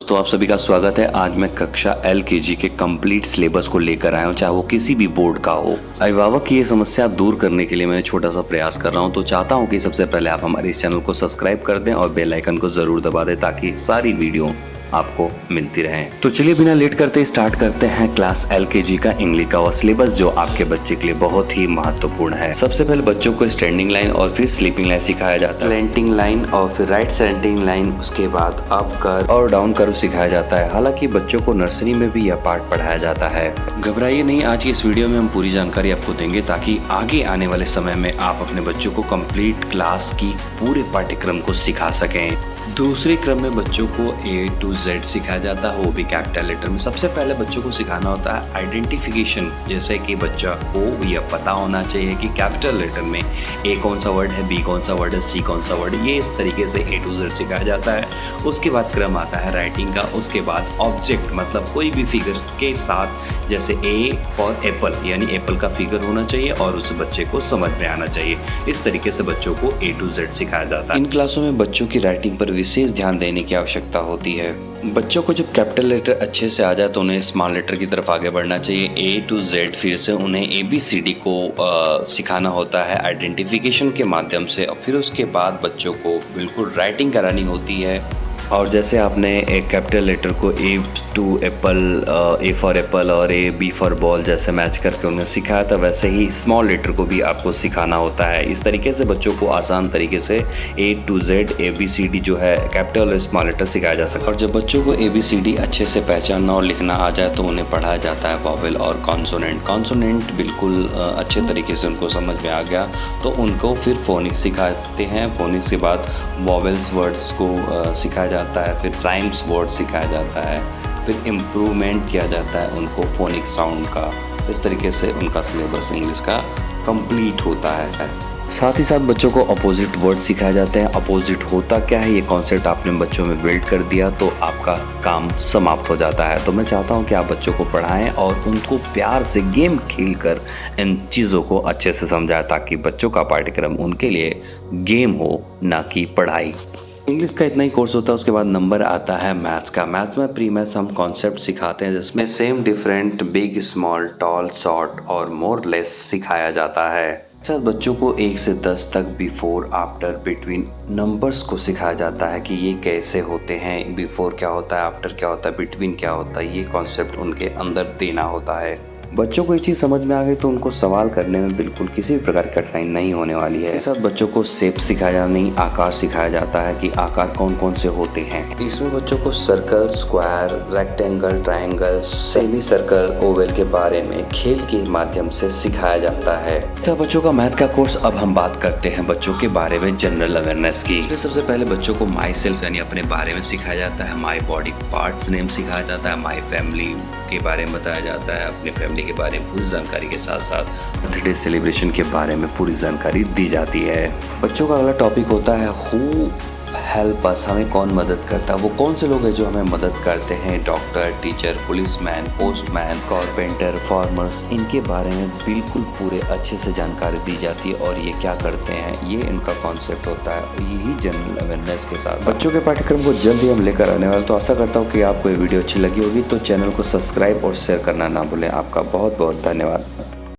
दोस्तों, आप सभी का स्वागत है। आज मैं कक्षा LKG के कंप्लीट सिलेबस को लेकर आया हूँ, चाहे वो किसी भी बोर्ड का हो। अभिभावक की ये समस्या दूर करने के लिए मैं छोटा सा प्रयास कर रहा हूँ। तो चाहता हूँ कि सबसे पहले आप हमारे इस चैनल को सब्सक्राइब कर दें और बेल आइकन को जरूर दबा दें ताकि सारी वीडियो आपको मिलती रहे। तो चलिए बिना लेट करते स्टार्ट करते हैं क्लास LKG का इंग्लिश का वो सिलेबस जो आपके बच्चे के लिए बहुत ही महत्वपूर्ण है। सबसे पहले बच्चों को स्टैंडिंग लाइन और फिर स्लीपिंग लाइन सिखाया जाता है, स्लैंटिंग लाइन और फिर राइट स्लैंटिंग लाइन, उसके बाद अप कर्व और डाउन कर्व सिखाया जाता है। हालांकि बच्चों को नर्सरी में भी यह पार्ट पढ़ाया जाता है। घबराइए नहीं, आज की इस वीडियो में हम पूरी जानकारी आपको देंगे ताकि आगे आने वाले समय में आप अपने बच्चों को कंप्लीट क्लास की पूरे पाठ्यक्रम को सिखा सकें। दूसरे क्रम में बच्चों को A to Z सिखाया जाता है, वो भी कैपिटल लेटर में। सबसे पहले बच्चों को सिखाना होता है आइडेंटिफिकेशन, जैसे कि बच्चा को यह पता होना चाहिए कि कैपिटल लेटर में A कौन सा वर्ड है, B कौन सा वर्ड है, C कौन सा वर्ड है। ये इस तरीके से A to Z सिखाया जाता है। उसके बाद क्रम आता है राइटिंग का। उसके बाद ऑब्जेक्ट मतलब कोई भी फिगर के साथ, जैसे A फॉर एप्पल, यानी एप्पल का फिगर होना चाहिए और उस बच्चे को समझ में आना चाहिए। इस तरीके से बच्चों को A to Z सिखाया जाता है। इन क्लासों में बच्चों की राइटिंग पर विशेष ध्यान देने की आवश्यकता होती है। बच्चों को जब कैपिटल लेटर अच्छे से आ जाए तो उन्हें स्मॉल लेटर की तरफ आगे बढ़ना चाहिए, A to Z। फिर से उन्हें ABCD को सिखाना होता है आइडेंटिफिकेशन के माध्यम से। और फिर उसके बाद बच्चों को बिल्कुल राइटिंग करानी होती है। और जैसे आपने एक कैपिटल लेटर को A to Apple, A for Apple और B फॉर बॉल जैसे मैच करके उन्हें सिखाया था, वैसे ही स्मॉल लेटर को भी आपको सिखाना होता है। इस तरीके से बच्चों को आसान तरीके से A to Z ABCD जो है कैपिटल और स्मॉल लेटर सिखाया जा सकता है। और जब बच्चों को ABCD अच्छे से पहचानना और लिखना आ जाए तो उन्हें पढ़ाया जाता है वॉवेल और कॉन्सोनेंट। कॉन्सोनेंट बिल्कुल अच्छे तरीके से उनको समझ में आ गया तो उनको फिर फोनिक्स सिखाते हैं। फोनिक्स के बाद वॉवेल्स वर्ड्स को सिखाया जाता है, फिर राइम्स वर्ड सिखाया जाता है, फिर इम्प्रूवमेंट किया जाता है उनको फोनिक साउंड का। इस तरीके से उनका सिलेबस इंग्लिश का कंप्लीट होता है। साथ ही साथ बच्चों को अपोजिट वर्ड सिखाए जाते हैं। अपोजिट होता क्या है, ये कॉन्सेप्ट आपने बच्चों में बिल्ड कर दिया तो आपका काम समाप्त हो जाता है। तो मैं चाहता हूँ कि आप बच्चों को पढ़ाएं और उनको प्यार से गेम खेलकर इन चीज़ों को अच्छे से समझाएं ताकि बच्चों का पाठ्यक्रम उनके लिए गेम हो, ना कि पढ़ाई। इंग्लिश का इतना ही कोर्स होता है। उसके बाद नंबर आता है मैथ्स का। मैथ्स में प्री मैथ्स हम कॉन्सेप्ट सिखाते हैं जिसमें same different, big small, tall short और मोर लेस सिखाया जाता है। साथ बच्चों को 1 से 10 तक बिफोर, आफ्टर, बिटवीन नंबर्स को सिखाया जाता है कि ये कैसे होते हैं, बिफोर क्या होता है, आफ्टर क्या होता है, बिटवीन क्या होता है। ये कॉन्सेप्ट उनके अंदर देना होता है। बच्चों को ये चीज़ समझ में आ गई तो उनको सवाल करने में बिल्कुल किसी भी प्रकार की कठिनाई नहीं होने वाली है। इसके साथ बच्चों को शेप सिखाया जाता नहीं, आकार सिखाया जाता है कि आकार कौन कौन से होते हैं। इसमें बच्चों को circle, square, rectangle, triangle, semi circle, Oval के बारे में खेल के माध्यम से सिखाया जाता है। तो बच्चों का मैथ का कोर्स। अब हम बात करते हैं बच्चों के बारे में जनरल अवेयरनेस की। सबसे पहले बच्चों को माई सेल्फ यानी अपने बारे में सिखाया जाता है, माई बॉडी पार्ट्स नेम सिखाया जाता है, माई फैमिली के बारे में बताया जाता है, अपने फैमिली के बारे में पूरी जानकारी के साथ साथ बर्थडे सेलिब्रेशन के बारे में पूरी जानकारी दी जाती है। बच्चों का अगला टॉपिक होता है हु हेल्प अस, हमें कौन मदद करता है। वो कौन से लोग हैं जो हमें मदद करते हैं, doctor, teacher, policeman, postman, carpenter, farmers. इनके बारे में बिल्कुल पूरे अच्छे से जानकारी दी जाती है और ये क्या करते हैं, ये इनका कॉन्सेप्ट होता है। यही जनरल अवेयरनेस के साथ बच्चों के पाठ्यक्रम को जल्द ही हम लेकर आने वाले। तो आशा करता हूँ कि आपको ये वीडियो अच्छी लगी होगी। तो चैनल को सब्सक्राइब और शेयर करना ना भूलें। आपका बहुत बहुत धन्यवाद।